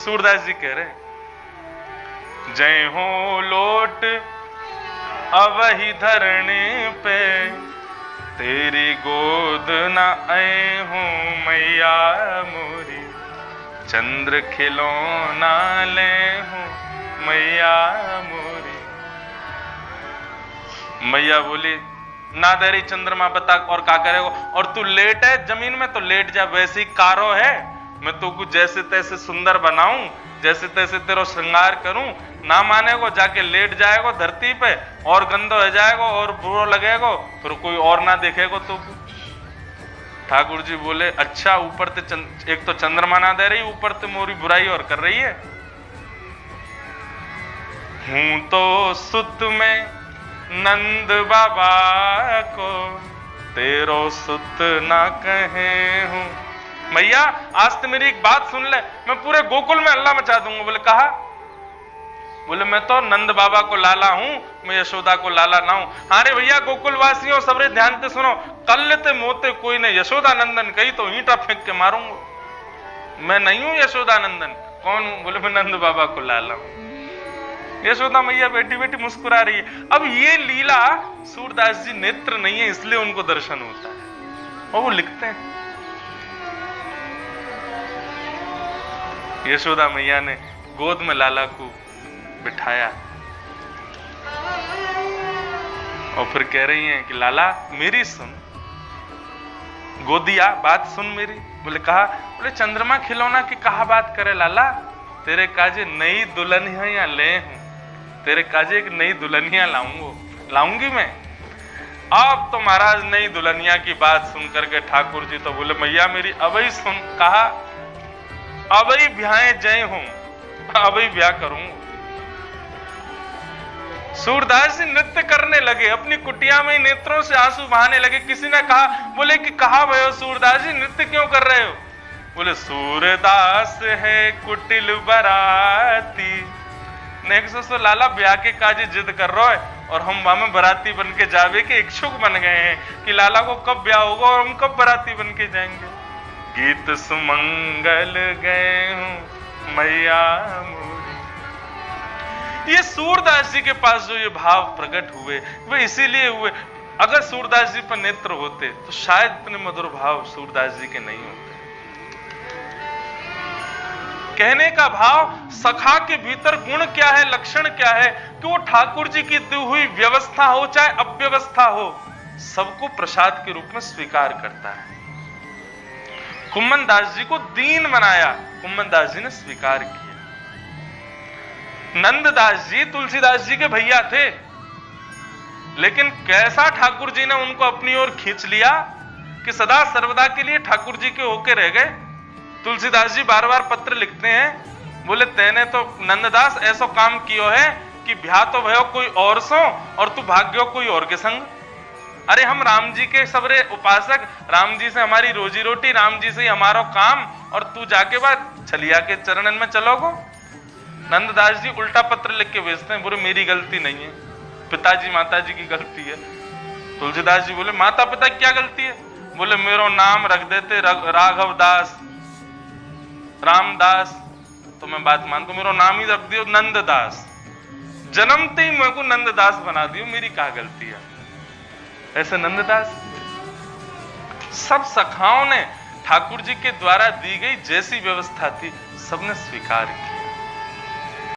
सूरदास जी कह रहे, जय हो लोट अवही धरने पे, तेरी गोद न आए हूं मैया मोरी, चंद्र खिलौना ले हूं मैया मोरी। मैया बोली, ना दे रही चंद्रमा बता और का करेगा, और तू लेट है जमीन में तो लेट जा, वैसी कारो है, मैं तो कुछ जैसे तैसे सुंदर बनाऊं, जैसे तैसे तेरा श्रृंगार करूं, ना मानेगो जाके लेट जाएगो धरती पे और गंदा हो जाएगो और बुरा लगेगो, फिर कोई और ना देखेगो तो। ठाकुर जी बोले, अच्छा ऊपर ते एक तो चंद्रमा ना दे रही, ऊपर ते मोरी बुराई और कर रही है। हूं तो सुत में नंद बाबा को, तेरो सुत ना कहे हूं। मैया आज तो मेरी एक बात सुन ले, मैं पूरे गोकुल में हल्ला मचा दूंगा। बोले कहा? बोले मैं तो नंद बाबा को लाला हूं, मैं यशोदा को लाला ना हूं। अरे भैया गोकुल वासियों सबरे ध्यान से सुनो, कल ते मोते कोई ने यशोदा नंदन कही तो ईंटा फेंक के मारूंगा। मैं नहीं हूं यशोदा नंदन। कौन हूं? बोले मैं नंद बाबा को लाला हूं। यशोदा मैया बैठी बैठी मुस्कुरा रही है। अब ये लीला सूरदास जी नेत्र नहीं है इसलिए उनको दर्शन होता है, और वो लिखते हैं, यशोदा मैया ने गोद में लाला को बिठाया और फिर कह रही हैं कि लाला मेरी सुन, गोदिया बात सुन मेरी। बोले कहा? बोले चंद्रमा खिलौना की कहा बात करे लाला, तेरे काजे नई दुल्हनिया ले हूं, तेरे काजे एक नई दुल्हनिया लाऊंगी मैं। अब तो महाराज नई दुल्हनिया की बात सुन करके ठाकुर जी तो बोले मैया मेरी अबई सुन। कहा? अबई ब्याह जय हूं, अबई ब्याह करूं। सूरदास जी नृत्य करने लगे, अपनी कुटिया में नेत्रों से आंसू बहाने लगे। किसी ने कहा, बोले कि कहा भयो सूरदास जी नृत्य क्यों कर रहे हो? बोले सूरदास है कुटिल बराती। नेक्स्ट तो लाला ब्याह के काजी जिद कर रहा है और हम वहां में बराती बन के जावे के इच्छुक बन गए हैं कि लाला को कब ब्याह होगा और हम कब बराती बन के जाएंगे। गीत सुमंगल गए हूं मैया मोरी। ये सूरदास जी के पास जो ये भाव प्रकट हुए वे इसीलिए हुए। अगर सूरदास जी पर नेत्र होते तो शायद इतने मधुर भाव सूरदास जी के नहीं होते। कहने का भाव, सखा के भीतर गुण क्या है, लक्षण क्या है कि वो ठाकुर जी की दी हुई व्यवस्था हो चाहे अव्यवस्था हो, सबको प्रसाद के रूप में स्वीकार करता है। कुम्मन दास जी को दीन बनाया, कुम्मन दास जी ने स्वीकार किया। नंददास जी तुलसीदास जी के भैया थे, लेकिन कैसा ठाकुर जी ने उनको अपनी ओर खींच लिया कि सदा सर्वदा के लिए ठाकुर जी के होके रह गए। तुलसीदास जी बार बार पत्र लिखते हैं, बोले तेने तो नंददास ऐसा काम कियो है कि ब्याह तो भयो कोई और सो और तू भाग्यो कोई और के संग। अरे हम राम जी के सबरे उपासक, राम जी से हमारी रोजी रोटी, राम जी से ही हमारा काम, और तू जाके बाद छलिया के चरणन में चलोगो। नंददास जी उल्टा पत्र लिख के भेजते हैं, बोले मेरी गलती नहीं है, पिताजी माताजी की गलती है। तुलसीदास जी बोले माता पिता की क्या गलती है? बोले मेरो नाम रख देते राघव दास, रामदास तो मैं बात मानता हूं, मेरो नाम ही रख दियो नंददास, जन्मते ही मेरे को नंददास बना दियो, मेरी क्या गलती है? ऐसे नंददास सब सखाओं ने ठाकुर जी के द्वारा दी गई जैसी व्यवस्था थी सबने स्वीकार की।